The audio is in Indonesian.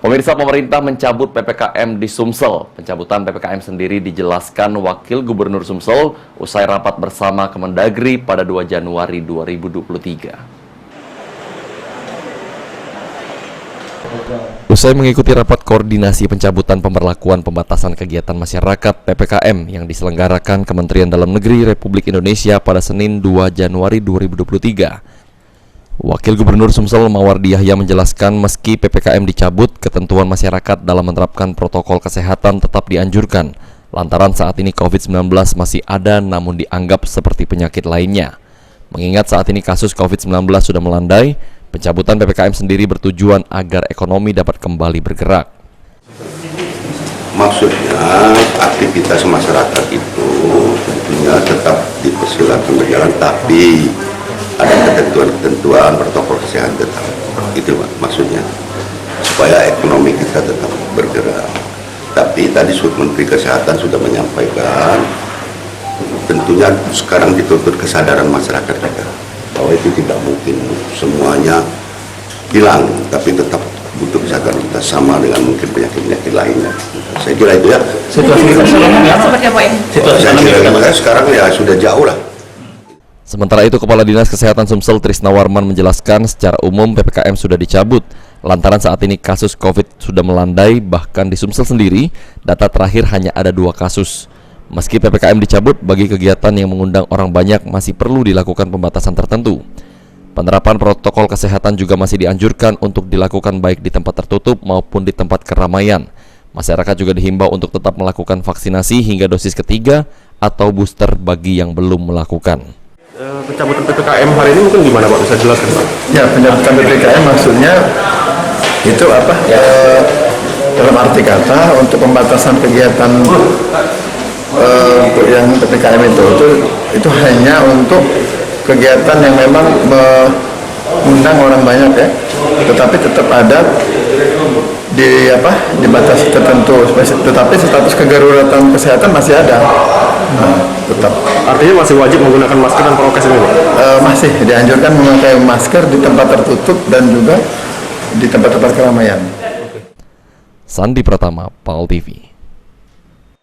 Pemirsa, pemerintah mencabut PPKM di Sumsel. Pencabutan PPKM sendiri dijelaskan Wakil Gubernur Sumsel usai rapat bersama Kemendagri pada 2 Januari 2023. Usai mengikuti rapat koordinasi pencabutan pemberlakuan pembatasan kegiatan masyarakat PPKM yang diselenggarakan Kementerian Dalam Negeri Republik Indonesia pada Senin 2 Januari 2023, Wakil Gubernur Sumsel Mawardi Yahya menjelaskan meski PPKM dicabut, ketentuan masyarakat dalam menerapkan protokol kesehatan tetap dianjurkan lantaran saat ini COVID-19 masih ada namun dianggap seperti penyakit lainnya. Mengingat saat ini kasus COVID-19 sudah melandai, pencabutan PPKM sendiri bertujuan agar ekonomi dapat kembali bergerak. Maksudnya aktivitas masyarakat itu tentunya tetap dipersilakan berjalan, tapi ada ketentuan-ketentuan protokol kesehatan tetap. Itu maksudnya, supaya ekonomi kita tetap bergerak. Tapi tadi Menteri Kesehatan sudah menyampaikan, tentunya sekarang dituntut kesadaran masyarakat kita bahwa itu tidak mungkin semuanya hilang, tapi tetap butuh kesadaran kita sama dengan mungkin penyakit-penyakit lainnya. Saya kira itu ya. Situasi ekonominya seperti apa ini? Saya kira sekarang ya sudah jauh lah. Sementara itu, Kepala Dinas Kesehatan Sumsel Trisna Warman menjelaskan secara umum PPKM sudah dicabut lantaran saat ini kasus COVID sudah melandai. Bahkan di Sumsel sendiri, data terakhir hanya ada 2 kasus. Meski PPKM dicabut, bagi kegiatan yang mengundang orang banyak masih perlu dilakukan pembatasan tertentu. Penerapan protokol kesehatan juga masih dianjurkan untuk dilakukan baik di tempat tertutup maupun di tempat keramaian. Masyarakat juga dihimbau untuk tetap melakukan vaksinasi hingga dosis ketiga atau booster bagi yang belum melakukan. Pencabutan PPKM hari ini mungkin gimana Pak? Bisa jelaskan Pak? Ya, pencabutan PPKM maksudnya itu apa? Dalam arti kata untuk pembatasan kegiatan untuk yang PPKM itu hanya untuk kegiatan yang memang mengundang orang banyak ya. Tetapi tetap ada di batas tertentu. Tetapi status kedaruratan kesehatan masih ada. Tetap. Artinya masih wajib menggunakan masker dan prokes ini Pak? Masih dianjurkan memakai masker di tempat tertutup dan juga di tempat-tempat keramaian. Sandi Pratama, PAL TV.